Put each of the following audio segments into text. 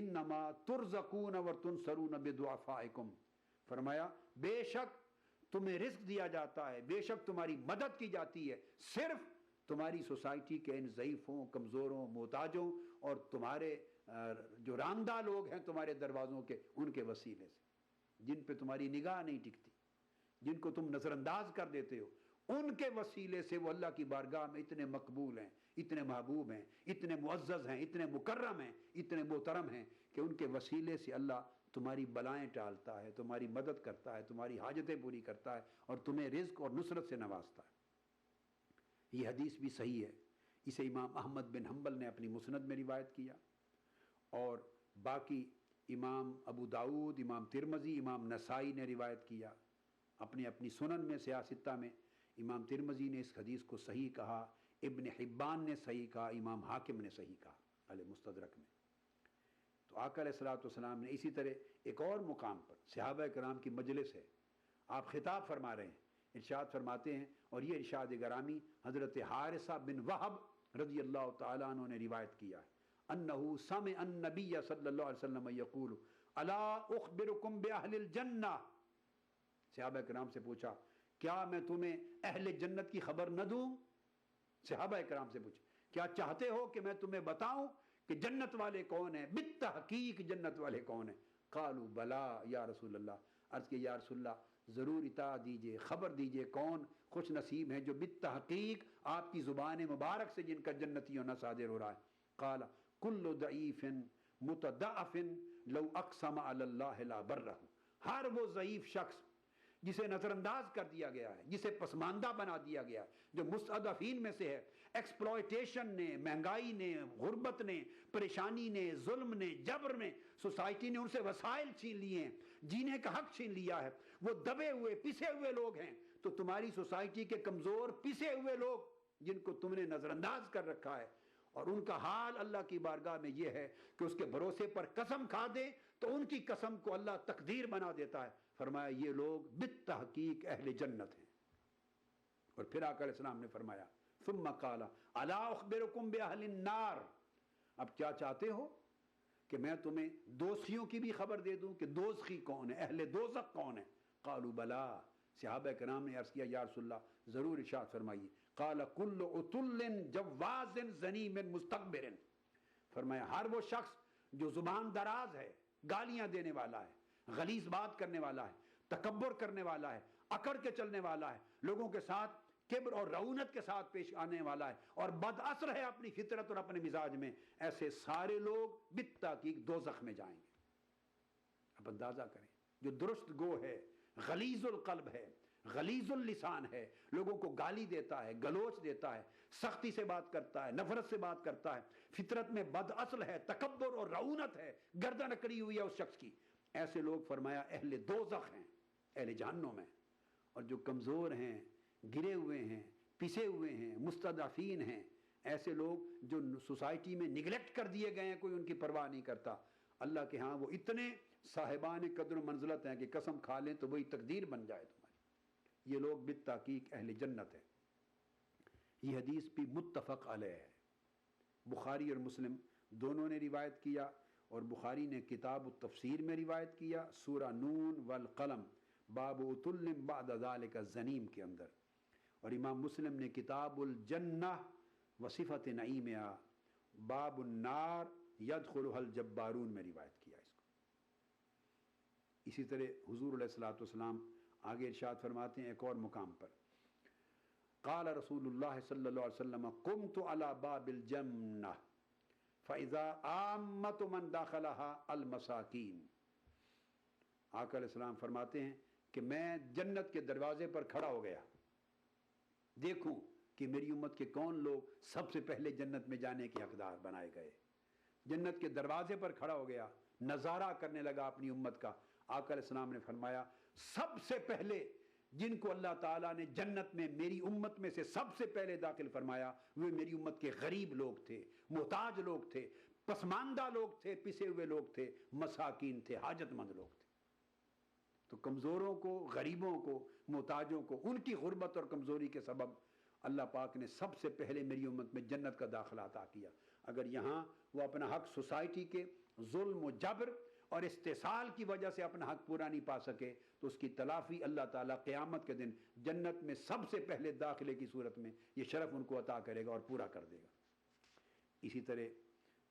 انما ترزقون وتنصرون بدعفائکم، فرمایا بے شک تمہیں رزق دیا جاتا ہے، بے شک تمہاری مدد کی جاتی ہے صرف تمہاری سوسائٹی کے ان ضعیفوں، کمزوروں، محتاجوں اور تمہارے جو راندہ لوگ ہیں تمہارے دروازوں کے، ان کے وسیلے سے، جن پہ تمہاری نگاہ نہیں ٹکتی، جن کو تم نظر انداز کر دیتے ہو، ان کے وسیلے سے وہ اللہ کی بارگاہ میں اتنے مقبول ہیں، اتنے محبوب ہیں، اتنے معزز ہیں، اتنے مکرم ہیں، اتنے محترم ہیں کہ ان کے وسیلے سے اللہ تمہاری بلائیں ٹالتا ہے، تمہاری مدد کرتا ہے، تمہاری حاجتیں پوری کرتا ہے اور تمہیں رزق اور نصرت سے نوازتا ہے۔ یہ حدیث بھی صحیح ہے، اسے امام احمد بن حنبل نے اپنی مسند میں روایت کیا، اور باقی امام ابو داؤد، امام ترمذی، امام نسائی نے روایت کیا اپنی اپنی سنن میں، سیاستہ میں۔ امام ترمذی نے اس حدیث کو صحیح کہا، ابن حبان نے صحیح کہا، امام حاکم نے صحیح کہا المستدرک میں۔ تو آقا علیہ الصلوۃ والسلام نے اسی طرح ایک اور مقام پر صحابہ کرام کی مجلس ہے، آپ خطاب فرما رہے ہیں، ارشاد فرماتے ہیں، اور یہ ارشاد گرامی حضرت حارثہ بن وہب رضی اللہ تعالیٰ عنہ نے روایت کیا ہے، انہ سمع النبی صلی اللہ علیہ وسلم یقول الا اخبرکم باہل الجنہ، صحابہ کرام سے پوچھا کیا میں تمہیں اہل جنت کی خبر نہ دوں؟ صحابہ کرام سے پوچھا کیا چاہتے ہو کہ میں تمہیں بتاؤں کہ جنت والے کون ہیں، بالتحقیق جنت والے کون ہیں؟ قالوا بلا یا رسول اللہ، عرض کہ یا رسول اللہ ضرور اطاعت دیجئے، خبر دیجئے کون خوش نصیب ہیں جو بالتحقیق آپ کی زبان مبارک سے جن کا جنتی ہونا صادر ہو رہا ہے۔ قال کل ضعیف متضعف لو اقسم علی اللہ لا برہ، ہر وہ ضعیف شخص جسے نظر انداز کر دیا گیا ہے، جسے پسماندہ بنا دیا گیا ہے، جو مستضعفین میں سے ہے، ایکسپلائٹیشن نے، مہنگائی نے، غربت نے، پریشانی نے، ظلم نے، جبر نے، سوسائٹی نے ان سے وسائل چھین لیے ہیں، جینے کا حق چھین لیا ہے، وہ دبے ہوئے پسے ہوئے لوگ ہیں، تو تمہاری سوسائٹی کے کمزور پسے ہوئے لوگ جن کو تم نے نظر انداز کر رکھا ہے، اور ان کا حال اللہ کی بارگاہ میں یہ ہے کہ اس کے بھروسے پر قسم کھا دے تو ان کی قسم کو اللہ تقدیر بنا دیتا ہے۔ فرمایا یہ لوگ بالتحقیق اہل جنت ہیں۔ اور پھر آقا علیہ السلام نے فرمایا ثم قال الا اخبرکم باہل النار، اب کیا چاہتے ہو کہ میں تمہیں دوزخیوں کی بھی خبر دے دوں کہ دوزخی کون ہے، اہل دوزخ کون ہے؟ قالوا بلا، صحابہ کرام نے عرض کیا یا رسول اللہ ضرور ارشاد فرمائیے۔ قال کل عتل جواز زنیم مستکبر، فرمایا ہر وہ شخص جو زبان دراز ہے، گالیاں دینے والا ہے، غلیظ بات کرنے والا ہے، تکبر کرنے والا ہے، اکڑ کے چلنے والا ہے، لوگوں کے ساتھ کبر اور رعونت کے ساتھ پیش آنے والا ہے، اور بد اثر ہے اپنی فطرت اور اپنے مزاج میں، ایسے سارے لوگ بالتحقیق دوزخ میں جائیں گے۔ اب اندازہ کریں، جو درست گو ہے، غلیظ القلب ہے، غلیظ اللسان ہے، لوگوں کو گالی دیتا ہے، گلوچ دیتا ہے، سختی سے بات کرتا ہے، نفرت سے بات کرتا ہے، فطرت میں بد اصل ہے، تکبر اور رعونت ہے، گردن اکڑی ہوئی ہے اس شخص کی، ایسے لوگ فرمایا اہل دوزخ ہیں، اہل جہنم ہیں۔ اور جو کمزور ہیں، گرے ہوئے ہیں، پسے ہوئے ہیں، مستضعفین ہیں، ایسے لوگ جو سوسائٹی میں نگلیکٹ کر دیے گئے ہیں، کوئی ان کی پرواہ نہیں کرتا، اللہ کے ہاں وہ اتنے صاحبان قدر و منزلت ہیں کہ قسم کھا لیں تو وہی تقدیر بن جائے تمہاری۔ یہ لوگ بالتحقیق اہل جنت ہیں۔ یہ حدیث بھی متفق علیہ ہے، بخاری اور مسلم دونوں نے روایت کیا، اور بخاری نے کتاب التفسیر میں روایت کیا، سورہ نون والقلم باب عتل بعد ذلک الزنیم کے اندر، اور امام مسلم نے کتاب الجنہ وصفت نعیمہا باب النار یدخلها الجبارون میں روایت کیا اس کو۔ اسی طرح حضور علیہ الصلوۃ والسلام آگے ارشاد فرماتے ہیں ایک اور مقام پر، قال رسول اللہ صلی اللہ علیہ وسلم قمت علی باب الجنہ فاذا عامۃ من دخلها المساکین، آقا علیہ السلام فرماتے ہیں کہ میں جنت کے دروازے پر کھڑا ہو گیا، دیکھوں کہ میری امت کے کون لوگ سب سے پہلے جنت میں جانے کے حقدار بنائے گئے۔ جنت کے دروازے پر کھڑا ہو گیا، نظارہ کرنے لگا اپنی امت کا۔ آقا علیہ السلام نے فرمایا سب سے پہلے جن کو اللہ تعالیٰ نے جنت میں میری امت میں سے سب سے پہلے داخل فرمایا وہ میری امت کے غریب لوگ تھے، محتاج لوگ تھے، پسماندہ لوگ تھے، پسے ہوئے لوگ تھے، مساکین تھے، حاجت مند لوگ تھے۔ تو کمزوروں کو، غریبوں کو، محتاجوں کو، ان کی غربت اور کمزوری کے سبب اللہ پاک نے سب سے پہلے میری امت میں جنت کا داخلہ عطا کیا۔ اگر یہاں وہ اپنا حق سوسائٹی کے ظلم و جبر اور استحصال کی وجہ سے اپنا حق پورا نہیں پا سکے تو اس کی تلافی اللہ تعالیٰ قیامت کے دن جنت میں سب سے پہلے داخلے کی صورت میں یہ شرف ان کو عطا کرے گا اور پورا کر دے گا۔ اسی طرح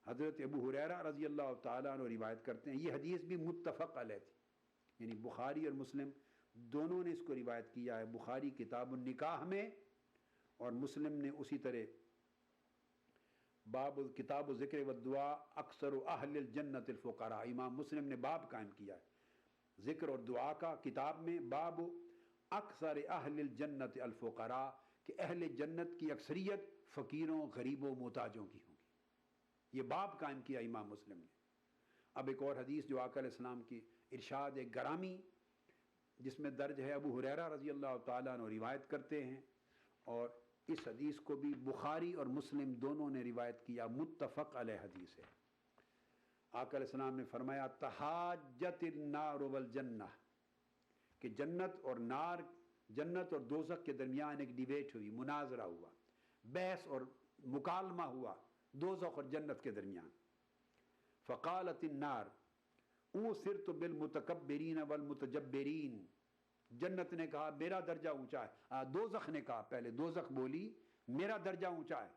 حضرت ابو ہریرہ رضی اللہ تعالیٰ عنہ روایت کرتے ہیں، یہ حدیث بھی متفق علیہ تھی، یعنی بخاری اور مسلم دونوں نے اس کو روایت کیا ہے، بخاری کتاب النکاح میں اور مسلم نے اسی طرح باب کتاب ذکر والدعاء اکثر اہل الجنت الفقراء، امام مسلم نے باب قائم کیا ہے ذکر اور دعا کا کتاب میں، باب اکثر اہل الجنت الفقراء، کہ اہل جنت کی اکثریت فقیروں غریبوں محتاجوں کی ہوگی، یہ باب قائم کیا امام مسلم نے۔ اب ایک اور حدیث جو آقا علیہ السلام کی ارشاد گرامی جس میں درج ہے، ابو ہریرہ رضی اللہ تعالیٰ عنہ روایت کرتے ہیں، اور اس حدیث کو بھی بخاری اور مسلم دونوں نے روایت کیا، متفق علیہ حدیث ہے۔ آقا علیہ السلام نے فرمایا تحاجت النار والجنہ، کہ جنت اور نار، جنت اور دوزخ کے درمیان ایک ڈیبیٹ ہوئی، مناظرہ ہوا، بحث اور مکالمہ ہوا دوزخ اور جنت کے درمیان۔ فقالت النار اوثرت بالمتکبرین والمتجبرین، جنت نے کہا میرا درجہ اونچا ہے، دوزخ نے کہا، پہلے دوزخ بولی میرا درجہ اونچا ہے۔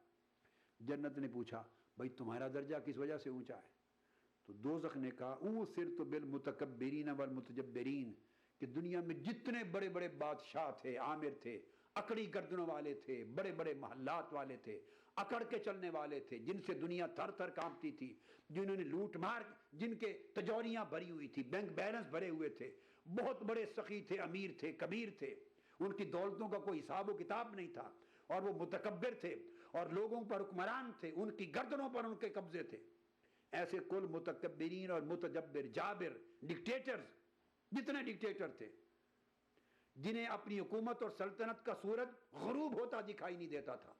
جنت نے پوچھا بھائی تمہارا درجہ کس وجہ سے اونچا ہے؟ تو دوزخ نے کہا اوثرت بالمتکبرین والمتجبرین، کہ دنیا میں جتنے بڑے بڑے بادشاہ تھے، عامر تھے، اکڑی گردنوں والے تھے، بڑے بڑے محلات والے تھے، اکڑ کے چلنے والے تھے، جن سے دنیا تھر تھر کانپتی تھی، جنہوں نے لوٹ مار، جن کے تجوریاں بھری ہوئی تھی، بینک بیلنس بھرے ہوئے تھے، بہت بڑے سخی تھے، امیر تھے، کبیر تھے، ان کی دولتوں کا کوئی حساب و کتاب نہیں تھا، اور وہ متکبر تھے اور لوگوں پر حکمران تھے، ان کی گردنوں پر ان کے قبضے تھے۔ ایسے کل متکبرین اور متجبر، جابر، ڈکٹیٹرز، جتنے ڈکٹیٹر تھے، جنہیں اپنی حکومت اور سلطنت کا صورت غروب ہوتا دکھائی نہیں دیتا تھا،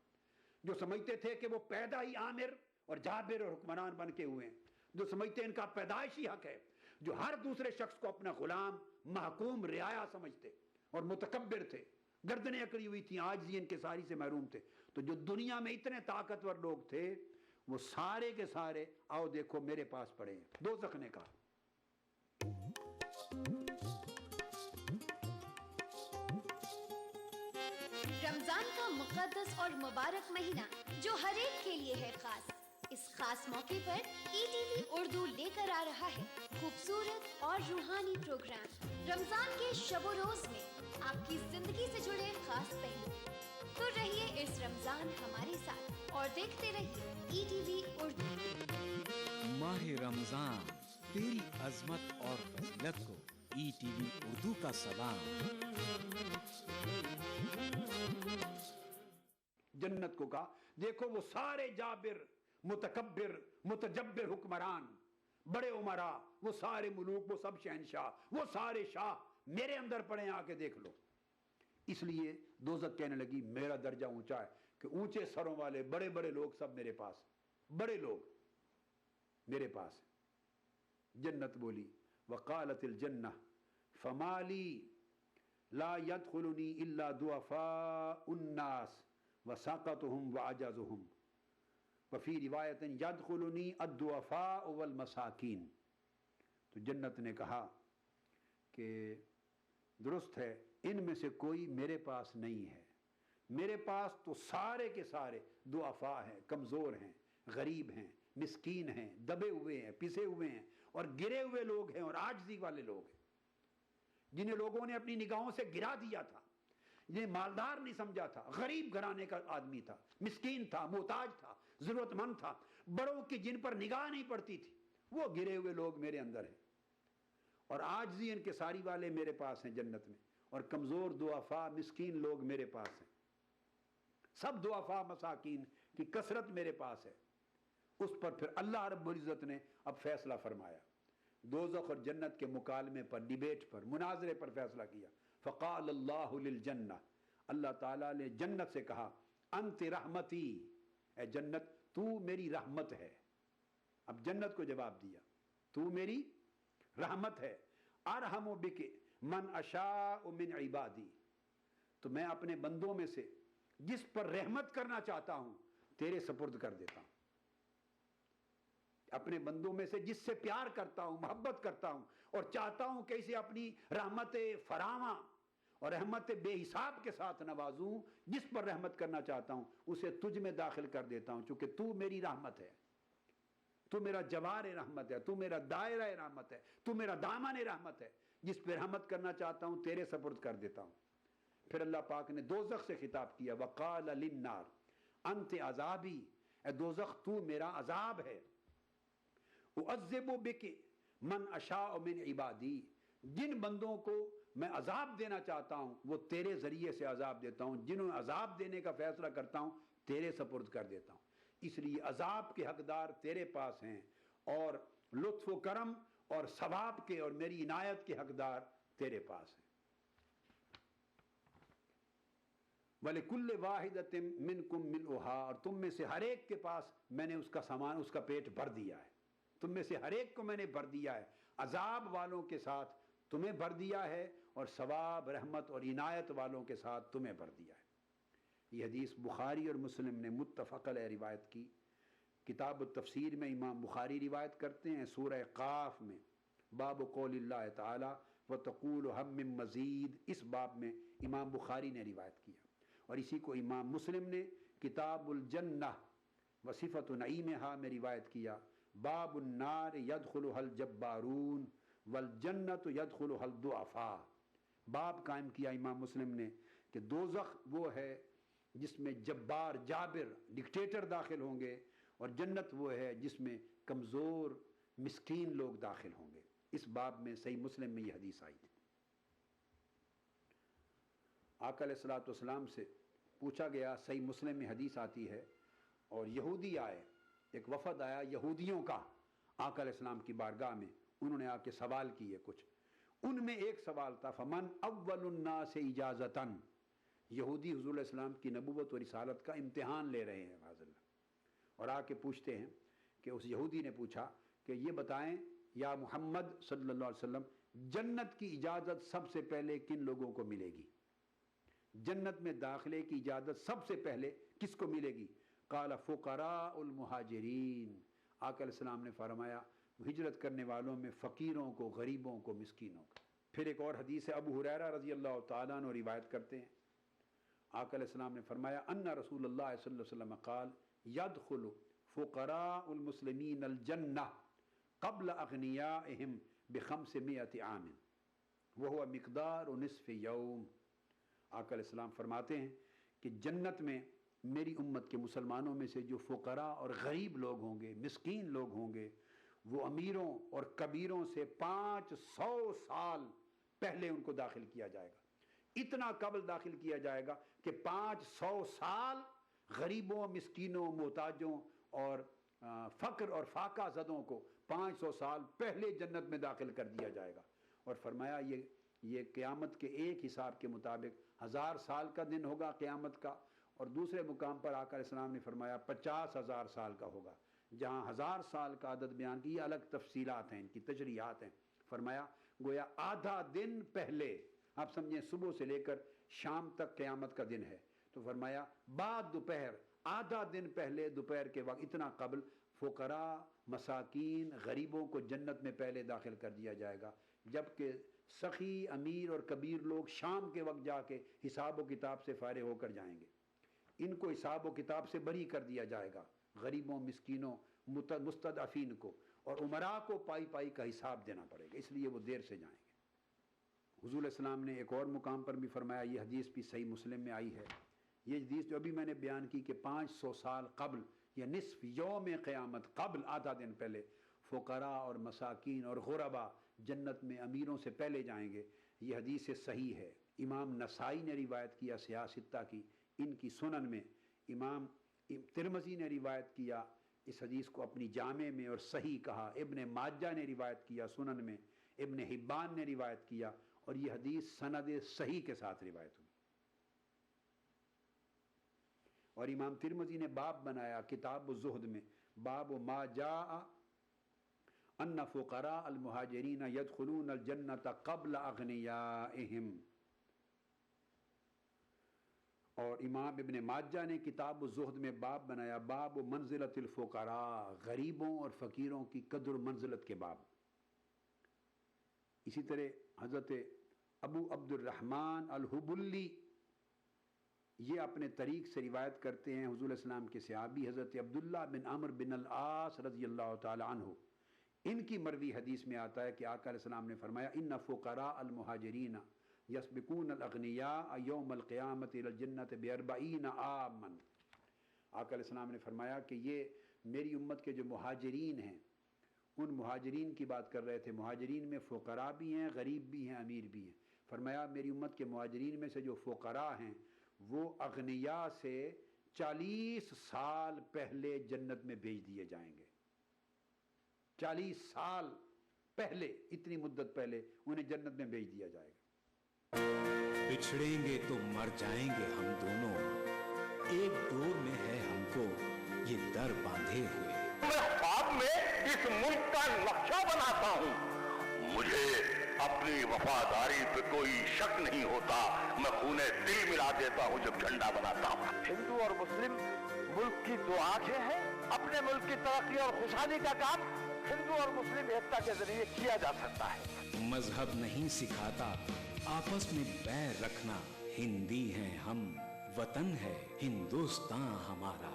جو سمجھتے تھے کہ وہ پیدا ہی عامر اور جابر اور حکمران بن کے ہوئے ہیں، جو سمجھتے ہیں ان کا پیدائشی حق ہے، جو ہر دوسرے شخص کو اپنا غلام، محکوم، رعایا سمجھتے اور متکبر تھے، گردنیں اکڑی ہوئی تھیں، عاجزی انکساری سے محروم تھے۔ تو جو دنیا میں اتنے طاقتور لوگ تھے وہ سارے کے سارے آؤ دیکھو میرے پاس پڑے ہیں، دوزخ نے کہا۔ رمضان کا مقدس اور مبارک مہینہ جو ہر ایک کے لیے ہے خاص، اس خاص موقع پر ETV اردو لے کر آ رہا ہے خوبصورت اور روحانی پروگرام رمضان کے شب و روز میں آپ کی زندگی سے جڑے خاص پہلو۔ تو رہیے اس رمضان ہمارے ساتھ اور دیکھتے رہیے ETV اردو۔ ماہ رمضان تیری عظمت اور فضیلت کو ETV اردو کا سلام۔ جنت کو کہا دیکھو وہ سارے جابر، متکبر، متجبر حکمران، بڑے عمرا، وہ سارے ملوک، وہ سب شہنشاہ، وہ سارے شاہ میرے اندر پڑے، آ کے دیکھ لو۔ اس لیے دوزخ کہنے لگی میرا درجہ اونچا ہے، کہ اونچے سروں والے بڑے بڑے لوگ سب میرے پاس، بڑے لوگ میرے پاس۔ جنت بولی وقالت الجنہ فما لی لا يدخلنی الا ضعفاء الناس وساقتهم وعجزهم وفی روایت یدخلنی الضعفاء والمساکین۔ تو جنت نے کہا کہ درست ہے، ان میں سے کوئی میرے پاس نہیں ہے، میرے پاس تو سارے کے سارے ضعفاء ہیں، کمزور ہیں، غریب ہیں، مسکین ہیں، دبے ہوئے ہیں، پسے ہوئے ہیں، اور گرے ہوئے لوگ ہیں، اور عاجزی والے لوگ ہیں، جنہیں لوگوں نے اپنی نگاہوں سے گرا دیا تھا، جنہیں مالدار نہیں سمجھا تھا، غریب گھرانے کا آدمی تھا، مسکین تھا، محتاج تھا، ضرورت مند تھا، بڑوں کی جن پر نگاہ نہیں پڑتی تھی، وہ گرے ہوئے لوگ میرے اندر ہیں، اور عاجزی انکساری والے میرے پاس ہیں جنت میں، اور کمزور ضعفاء مسکین لوگ میرے پاس ہیں، سب ضعفاء مساکین کی کثرت میرے پاس ہے۔ اس پر پھر اللہ رب العزت نے اب فیصلہ فرمایا، دوزخ اور جنت کے مکالمے پر، ڈیبیٹ پر، مناظرے پر فیصلہ کیا۔ فقال اللہ للجنہ، اللہ تعالیٰ نے جنت سے کہا انت رحمتی، اے جنت تو میری رحمت ہے۔ اب جنت کو جواب دیا تو میری رحمت ہے، ارحم بک من اشاء من عبادی، تو میں اپنے بندوں میں سے جس پر رحمت کرنا چاہتا ہوں تیرے سپرد کر دیتا ہوں۔ اپنے بندوں میں سے جس سے پیار کرتا ہوں، محبت کرتا ہوں اور چاہتا ہوں کہ اسے اپنی رحمت فراواں اور رحمت بے حساب کے ساتھ نوازوں، جس پر رحمت کرنا چاہتا ہوں اسے تجھ میں داخل کر دیتا ہوں، چونکہ تو میری رحمت ہے، تو میرا جوار رحمت ہے، تو میرا دائرہ رحمت ہے، تو میرا دامن رحمت ہے، جس پہ رحمت کرنا چاہتا ہوں تیرے سپرد کر دیتا ہوں۔ پھر اللہ پاک نے دوزخ سے خطاب کیا، وقال للنار انت عذابی، اے دوزخ تو میرا عذاب ہے، اعذب بک من اشاء من عبادی، جن بندوں کو میں عذاب دینا چاہتا ہوں وہ تیرے ذریعے سے عذاب دیتا ہوں، جنہوں عذاب دینے کا فیصلہ کرتا ہوں تیرے سپرد کر دیتا ہوں۔ اس لیے عذاب کے حقدار تیرے پاس ہیں اور لطف و کرم اور ثواب کے اور میری عنایت کے حقدار تیرے پاس ہیں۔ وَلِكُلِّ وَاحِدَةٍ مِّنْكُمْ مِلْؤُهَا، اور تم میں سے ہر ایک کے پاس میں نے اس کا سامان، اس کا پیٹ بھر دیا ہے، تم میں سے ہر ایک کو میں نے بھر دیا ہے، عذاب والوں کے ساتھ تمہیں بھر دیا ہے اور ثواب رحمت اور عنایت والوں کے ساتھ تمہیں بھر دیا ہے۔ یہ حدیث بخاری اور مسلم نے متفق علیہ روایت کی۔ کتاب التفسیر میں امام بخاری روایت کرتے ہیں سورہ قاف میں باب قول اللہ تعالی وتقول ہم من مزید، اس باب میں امام بخاری نے روایت کیا، اور اسی کو امام مسلم نے کتاب الجنہ وصفۃ نعیمہا میں روایت کیا، باب النار یدخلها الجبارون والجنت یدخلها الضعفاء، باب قائم کیا امام مسلم نے کہ دوزخ وہ ہے جس میں جبار جابر ڈکٹیٹر داخل ہوں گے، اور جنت وہ ہے جس میں کمزور مسکین لوگ داخل ہوں گے۔ اس باب میں صحیح مسلم میں یہ حدیث آئی تھی۔ آقا علیہ الصلوۃ والسلام سے پوچھا گیا، صحیح مسلم میں حدیث آتی ہے، اور یہودی آئے، ایک وفد آیا یہودیوں کا آقا علیہ السلام کی بارگاہ میں، انہوں نے آ کے سوال کیے کچھ، ان میں ایک سوال تھا فمن اول الناس اجازتاً، یہودی حضور علیہ السلام کی نبوت و رسالت کا امتحان لے رہے ہیں معاذ اللہ، اور آ کے پوچھتے ہیں کہ اس یہودی نے پوچھا کہ یہ بتائیں یا محمد صلی اللہ علیہ وسلم، جنت کی اجازت سب سے پہلے کن لوگوں کو ملے گی؟ جنت میں داخلے کی اجازت سب سے پہلے کس کو ملے گی؟ قال فقراء المہاجرین، آقا علیہ السلام نے فرمایا ہجرت کرنے والوں میں فقیروں کو، غریبوں کو، مسکینوں کو۔ پھر ایک اور حدیث ہے، ابو ہریرہ رضی اللہ تعالیٰ عنہ روایت کرتے ہیں، آقا علیہ السلام نے فرمایا ان رسول اللہ صلی اللہ علیہ وسلم قال يدخل فقراء المسلمین الجنہ قبل اغنیائہم ب500 عام وہو مقدار نصف یوم۔ آقا علیہ السلام فرماتے ہیں کہ جنت میں میری امت کے مسلمانوں میں سے جو فقراء اور غریب لوگ ہوں گے، مسکین لوگ ہوں گے، وہ امیروں اور کبیروں سے 500 سال پہلے ان کو داخل کیا جائے گا، اتنا قبل داخل کیا جائے گا کہ 500 سال غریبوں، مسکینوں، محتاجوں اور فقر اور فاقہ زدوں کو 500 سال پہلے جنت میں داخل کر دیا جائے گا، اور فرمایا یہ قیامت کے ایک حساب کے مطابق 1000 سال کا دن ہوگا قیامت کا، اور دوسرے مقام پر آقا علیہ السلام نے فرمایا 50,000 سال کا ہوگا۔ جہاں 1000 سال کا عدد بیان کی، الگ تفصیلات ہیں، ان کی تجریحات ہیں، فرمایا گویا آدھا دن پہلے، آپ سمجھیں صبح سے لے کر شام تک قیامت کا دن ہے، تو فرمایا بعد دوپہر آدھا دن پہلے دوپہر کے وقت اتنا قبل فقراء، مساکین، غریبوں کو جنت میں پہلے داخل کر دیا جائے گا، جبکہ سخی، امیر اور کبیر لوگ شام کے وقت جا کے حساب و کتاب سے فارغ ہو کر جائیں گے، ان کو حساب و کتاب سے بری کر دیا جائے گا، غریبوں، مسکینوں، مستضعفین کو، اور امراء کو پائی پائی کا حساب دینا پڑے گا، اس لیے وہ دیر سے جائیں گے۔ حضور علیہ السلام نے ایک اور مقام پر بھی فرمایا، یہ حدیث بھی صحیح مسلم میں آئی ہے، یہ حدیث جو ابھی میں نے بیان کی کہ 500 سال قبل یا نصف یوم قیامت قبل، آدھا دن پہلے فقراء اور مساکین اور غربا جنت میں امیروں سے پہلے جائیں گے، یہ حدیث صحیح ہے۔ امام نسائی نے روایت کیا سیاہ ستہ کی، ان کی سنن میں، امام ترمذی نے روایت کیا اس حدیث کو اپنی جامع میں اور صحیح کہا، ابن ماجہ نے روایت کیا سنن میں، ابن حبان نے روایت کیا، اور یہ حدیث سند صحیح کے ساتھ روایت ہوئی۔ اور امام ترمذی نے باب بنایا کتاب الزہد میں، باب ما جاء ان فقراء المہاجرین یدخلون الجنۃ قبل اغنیائہم، اور امام ابن ماجہ نے کتاب الزہد میں باب بنایا، باب منزلت الفقراء، غریبوں اور فقیروں کی قدر و منزلت کے باب۔ اسی طرح حضرت ابو عبد الرحمن الحبلی یہ اپنے طریق سے روایت کرتے ہیں، حضور علیہ السلام کے صحابی حضرت عبداللہ بن عمر بن العاص رضی اللہ تعالی عنہ، ان کی مروی حدیث میں آتا ہے کہ آقا علیہ السلام نے فرمایا ان فقراء المہاجرین یسبقون الاغنیاء یوم القیامت الی الجنۃ ب40 عاما۔ آقا علیہ السلام نے فرمایا کہ یہ میری امت کے جو مہاجرین ہیں، ان مہاجرین کی بات کر رہے تھے، مہاجرین میں فقراء بھی ہیں، غریب بھی ہیں، امیر بھی ہیں۔ فرمایا میری امت کے مہاجرین میں سے جو فقراء ہیں وہ اغنیاء سے 40 سال پہلے جنت میں بھیج دیے جائیں گے۔ 40 سال پہلے، اتنی مدت پہلے انہیں جنت میں بھیج دیا جائے گا۔ بچھڑیں گے تو مر جائیں گے ہم دونوں، ایک ڈور میں ہے ہم کو یہ در باندھے ہوئے۔ میں خواب میں اس ملک کا نقشہ بناتا ہوں، مجھے اپنی وفاداری پہ کوئی شک نہیں ہوتا، میں خون دل ملا دیتا ہوں جب جھنڈا بناتا ہوں۔ ہندو اور مسلم ملک کی دو آنکھیں ہیں، اپنے ملک کی ترقی اور خوشحالی کا کام ہندو اور مسلم ایکتا کے ذریعے کیا جا سکتا ہے۔ مذہب نہیں سکھاتا آپس میں بیر رکھنا، ہندی ہیں ہم، وطن ہے ہندوستان ہمارا۔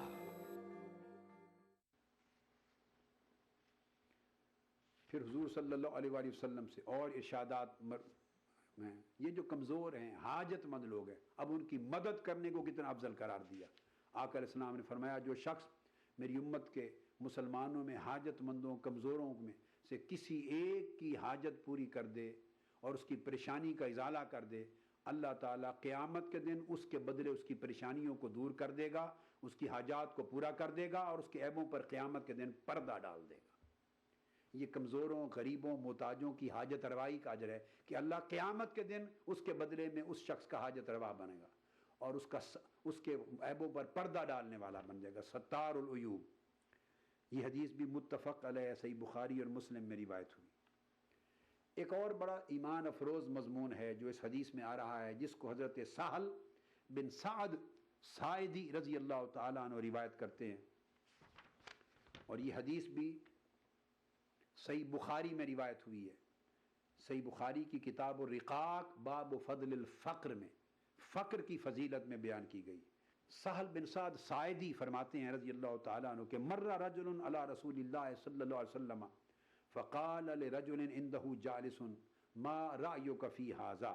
پھر حضور صلی اللہ علیہ وآلہ وسلم سے اور ارشادات میں یہ جو کمزور ہیں، حاجت مند لوگ ہیں، اب ان کی مدد کرنے کو کتنا افضل قرار دیا۔ آقا علیہ السلام نے فرمایا جو شخص میری امت کے مسلمانوں میں حاجت مندوں، کمزوروں میں سے کسی ایک کی حاجت پوری کر دے اور اس کی پریشانی کا ازالہ کر دے، اللہ تعالیٰ قیامت کے دن اس کے بدلے اس کی پریشانیوں کو دور کر دے گا، اس کی حاجات کو پورا کر دے گا اور اس کے عیبوں پر قیامت کے دن پردہ ڈال دے گا۔ یہ کمزوروں، غریبوں، محتاجوں کی حاجت روائی کا اجر ہے کہ اللہ قیامت کے دن اس کے بدلے میں اس شخص کا حاجت روا بنے گا اور اس کے عیبوں پر پردہ ڈالنے والا بن جائے گا، ستار العیوب۔ یہ حدیث بھی متفق علیہ صحیح بخاری اور مسلم میں روایت ہوئی۔ ایک اور بڑا ایمان افروز مضمون ہے جو اس حدیث میں آ رہا ہے، جس کو حضرت سہل بن سعد ساعدی رضی اللہ تعالیٰ عنہ روایت کرتے ہیں، اور یہ حدیث بھی صحیح بخاری میں روایت ہوئی ہے۔ صحیح بخاری کی کتاب الرقاق باب فضل الفقر میں فقر کی فضیلت میں بیان کی گئی۔ سہل بن سعد ساعدی فرماتے ہیں رضی اللہ تعالیٰ عنہ کہ مر رجل علی رسول اللہ صلی اللہ علیہ وسلم فقال لرجل عنده جالس ما رأيك في هذا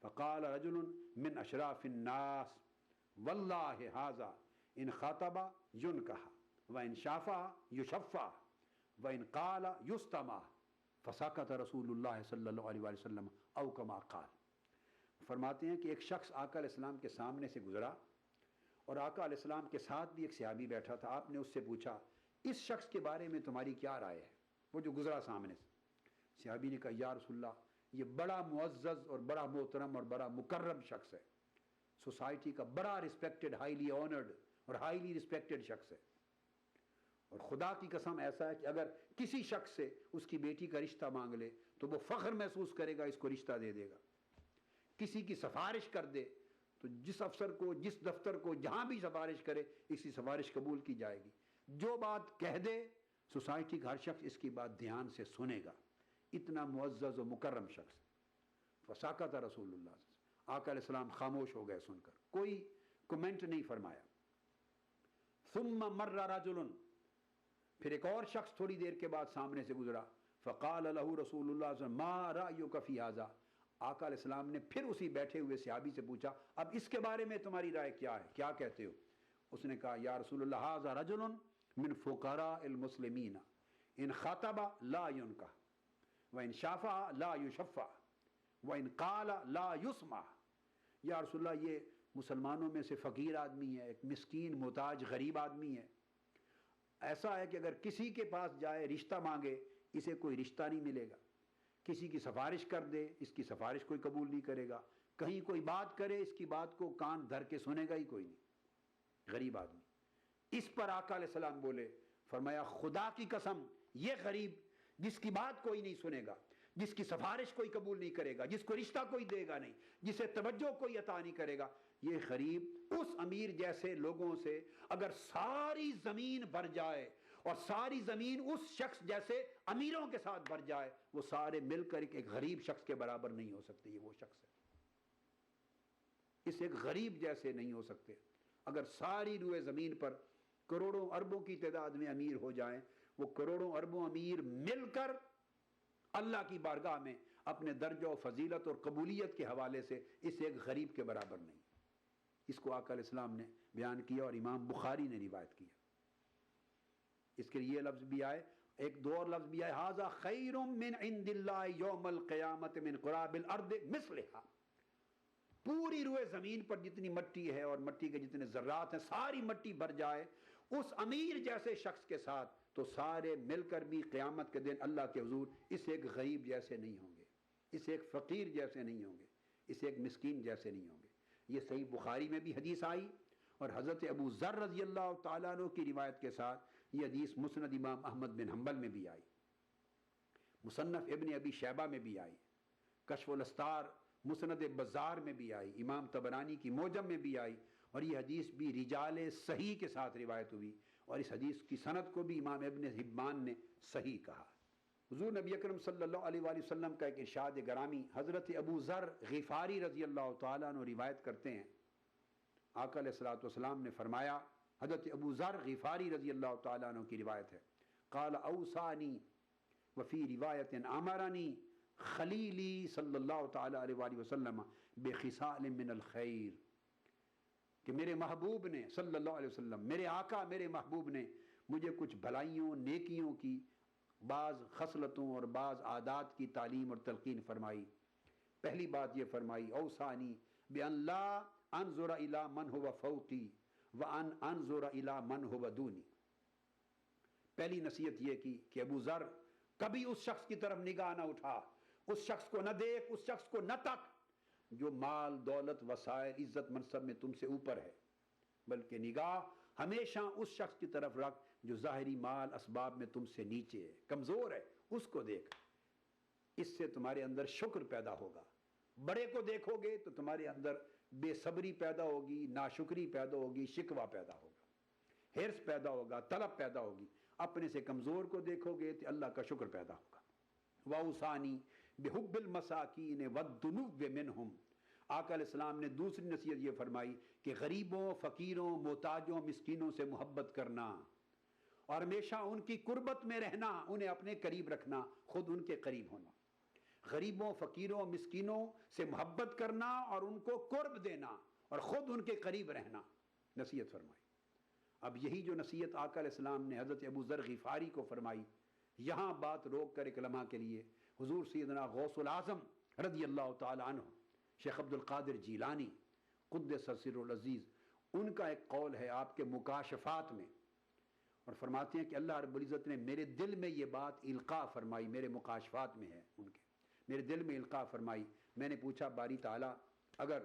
فقال رجل من اشراف الناس والله هذا ان خاطب ينكح وان شافع يشفع وان قال يستمع فسكت رسول اللہ صلی اللہ علیہ وسلم او كما قال۔ فرماتے ہیں کہ ایک شخص آقا علیہ السلام کے سامنے سے گزرا اور آقا علیہ السلام کے ساتھ بھی ایک صحابی بیٹھا تھا۔ آپ نے اس سے پوچھا اس شخص کے بارے میں تمہاری کیا رائے ہے، وہ جو گزرا سامنے سے۔ صحابی نے کہا یا رسول اللہ یہ بڑا معزز اور بڑا محترم اور بڑا مکرم شخص ہے، سوسائٹی کا بڑا رسپیکٹڈ، ہائیلی آنرڈ اور ہائیلی رسپیکٹڈ شخص ہے، اور خدا کی قسم ایسا ہے کہ اگر کسی شخص سے اس کی بیٹی کا رشتہ مانگ لے تو وہ فخر محسوس کرے گا، اس کو رشتہ دے دے گا۔ کسی کی سفارش کر دے تو جس افسر کو، جس دفتر کو، جہاں بھی سفارش کرے اس کی سفارش قبول کی جائے گی۔ جو بات کہہ دے سوسائٹی کا ہر شخص اس کی بات دھیان سے سنے گا، اتنا معزز و مکرم شخص۔ فساکت رسول اللہ، آقا علیہ السلام خاموش ہو گئے سن کر، کوئی کمنٹ نہیں فرمایا۔ ثم مر رجل، پھر ایک اور شخص تھوڑی دیر کے بعد سامنے سے گزرا۔ فقال له رسول اللہ صلی اللہ علیہ وسلم ما رأيك في هذا، آقا علیہ السلام نے پھر اسی بیٹھے ہوئے صحابی سے پوچھا اب اس کے بارے میں تمہاری رائے کیا ہے، کیا کہتے ہو؟ اس نے کہا یا رسول اللہ هذا رجل من فقراء المسلمین ان خاطب لا ينکح وان شافع لا يشفع وان قال لا يسمع۔ یا رسول اللہ یہ مسلمانوں میں سے فقیر آدمی ہے، ایک مسکین محتاج غریب آدمی ہے، ایسا ہے کہ اگر کسی کے پاس جائے رشتہ مانگے اسے کوئی رشتہ نہیں ملے گا، کسی کی سفارش کر دے اس کی سفارش کوئی قبول نہیں کرے گا، کہیں کوئی بات کرے اس کی بات کو کان دھر کے سنے گا ہی کوئی نہیں، غریب آدمی۔ اس پر آقا علیہ السلام بولے، فرمایا خدا کی قسم یہ غریب جس کی بات کوئی نہیں سنے گا، جس کی سفارش کوئی قبول نہیں کرے گا، جس کو رشتہ کوئی دے گا نہیں، جسے توجہ کوئی عطا نہیں کرے گا، یہ غریب اس امیر جیسے لوگوں سے اگر ساری زمین بھر جائے اور ساری زمین اس شخص جیسے امیروں کے ساتھ بھر جائے، وہ سارے مل کر ایک غریب شخص کے برابر نہیں ہو سکتے. یہ وہ شخص ہے، اس ایک غریب جیسے نہیں ہو سکتے. اگر ساری روئے زمین پر کروڑوں اربوں کی تعداد میں امیر ہو جائیں، وہ کروڑوں اربوں امیر مل کر اللہ کی بارگاہ میں اپنے درجہ و فضیلت اور قبولیت کے حوالے سے اس ایک غریب کے برابر نہیں. اس کو آقا علیہ السلام نے بیان کیا اور امام بخاری نے روایت کیا. اس کے لیے یہ لفظ بھی آئے، ایک دو اور لفظ بھی آئے، ھذا خیر من عند اللہ یوم القیامت من قراب الارض مثلھا. پوری روئے زمین پر جتنی مٹی ہے اور مٹی کے جتنے ذرات ہیں، ساری مٹی بھر جائے اس امیر جیسے شخص کے ساتھ، تو سارے مل کر بھی قیامت کے دن اللہ کے حضور اس ایک غریب جیسے نہیں ہوں گے، اس ایک فقیر جیسے نہیں ہوں گے، اس ایک مسکین جیسے نہیں ہوں گے. یہ صحیح بخاری میں بھی حدیث آئی، اور حضرت ابو ذر رضی اللہ تعالیٰ عنہ کی روایت کے ساتھ یہ حدیث مسند امام احمد بن حنبل میں بھی آئی، مصنف ابن ابی شیبہ میں بھی آئی، کشف الاستار مسند بزار میں بھی آئی، امام طبرانی کی موجم میں بھی آئی، اور یہ حدیث بھی رجال صحیح کے ساتھ روایت ہوئی، اور اس حدیث کی سند کو بھی امام ابن حبان نے صحیح کہا. حضور نبی اکرم صلی اللہ علیہ وآلہ وسلم کا ایک ارشاد گرامی حضرت ابو ذر غفاری رضی اللہ تعالیٰ عنہ روایت کرتے ہیں. آقا علیہ الصلوۃ والسلام نے فرمایا، حضرت ابو ذر غفاری رضی اللہ تعالیٰ عنہ کی روایت ہے، قال اوصانی وفی روایت امرنی خلیلی صلی اللہ تعالیٰ علیہ وآلہ وسلم بخصال من الخیر، کہ میرے محبوب نے صلی اللہ علیہ وسلم، میرے آقا میرے محبوب نے مجھے کچھ بھلائیوں نیکیوں کی بعض خصلتوں اور بعض عادات کی تعلیم اور تلقین فرمائی. پہلی بات یہ فرمائی، اوصانی بان لا انظر الی من هو فوقی وان انظر الی من هو دونی. پہلی نصیحت یہ کی کہ ابو ذر کبھی اس شخص کی طرف نگاہ نہ اٹھا، اس شخص کو نہ دیکھ، اس شخص کو نہ تک جو مال دولت وسائل عزت منصب میں تم سے اوپر ہے، بلکہ نگاہ ہمیشہ اس شخص کی طرف رکھ جو ظاہری مال اسباب میں تم سے نیچے ہے، کمزور ہے، اس کو دیکھ. اس سے تمہارے اندر شکر پیدا ہوگا. بڑے کو دیکھو گے تو تمہارے اندر بے صبری پیدا ہوگی، ناشکری پیدا ہوگی، شکوہ پیدا ہوگا، حرص پیدا ہوگا، طلب پیدا ہوگی. اپنے سے کمزور کو دیکھو گے تو اللہ کا شکر پیدا ہوگا. وَأَوْصَانِي بِحُبِّ الْمَسَاكِينِ وَالدُّنُوِّ مِنْهُمْ. آقا علیہ السلام نے دوسری نصیحت یہ فرمائی کہ غریبوں، فقیروں، محتاجوں، مسکینوں سے محبت کرنا اور ہمیشہ ان کی قربت میں رہنا، انہیں اپنے قریب رکھنا، خود ان کے قریب ہونا. غریبوں، فقیروں، مسکینوں سے محبت کرنا اور ان کو قرب دینا اور خود ان کے قریب رہنا، نصیحت فرمائی. اب یہی جو نصیحت آقا علیہ السلام نے حضرت ابو ذر غفاری کو فرمائی، یہاں بات روک کر ایک لمحہ کے لیے حضور سیدنا غوث العظم رضی اللہ تعالی عنہ شیخ عبد القادر جیلانی قدس سر العزیز، ان کا ایک قول ہے آپ کے مکاشفات میں، اور فرماتے ہیں کہ اللہ رب العزت نے میرے دل میں یہ بات القاء فرمائی، میرے مکاشفات میں ہے ان کے، میرے دل میں القاء فرمائی. میں نے پوچھا باری تعالیٰ اگر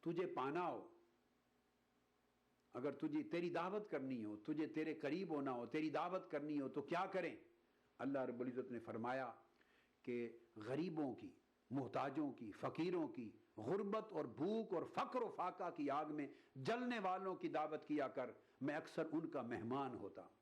تجھے پانا ہو، اگر تجھے تیری دعوت کرنی ہو، تجھے تیرے قریب ہونا ہو، تیری دعوت کرنی ہو تو کیا کریں؟ اللہ رب العزت نے فرمایا کہ غریبوں کی، محتاجوں کی، فقیروں کی غربت اور بھوک اور فقر و فاقہ کی آگ میں جلنے والوں کی دعوت کیا کر، میں اکثر ان کا مہمان ہوتا ہوں.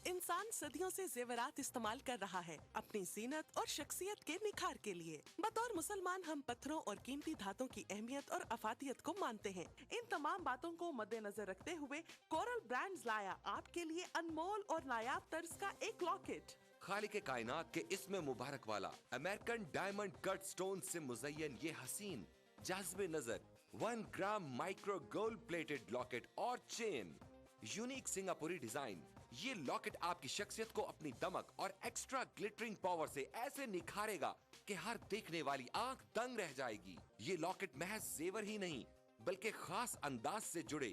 انسان صدیوں سے زیورات استعمال کر رہا ہے اپنی زینت اور شخصیت کے نکھار کے لیے. بطور مسلمان ہم پتھروں اور قیمتی دھاتوں کی اہمیت اور افادیت کو مانتے ہیں. ان تمام باتوں کو مد نظر رکھتے ہوئے کورل برانڈز لایا آپ کے لیے انمول اور نایاب طرز کا ایک لاکٹ. خالق کائنات کے اسم مبارک والا امریکن ڈائمنڈ کٹ سٹون سے مزین یہ حسین جذب نظر 1 gram micro gold plated locket اور چین. یونیک سنگاپوری ڈیزائن، یہ لاکٹ آپ کی شخصیت کو اپنی دمک اور ایکسٹرا گلٹرنگ پاور سے ایسے نکھارے گا کہ ہر دیکھنے والی آنکھ دنگ رہ جائے گی. یہ لاکٹ محض زیور ہی نہیں بلکہ خاص انداز سے جڑے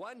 1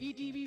ETV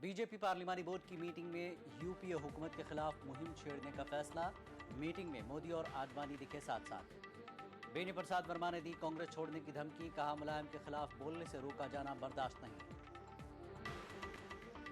بی جے پی پارلیمانی بورڈ کی میٹنگ میں یو پی اے حکومت کے خلاف مہم چھیڑنے کا فیصلہ، میٹنگ میں مودی اور آڈوانی دکھے ساتھ ساتھ۔ بینی پرساد ورما نے دی کانگریس چھوڑنے کی دھمکی، کہا ملائم کے خلاف بولنے سے روکا جانا برداشت نہیں۔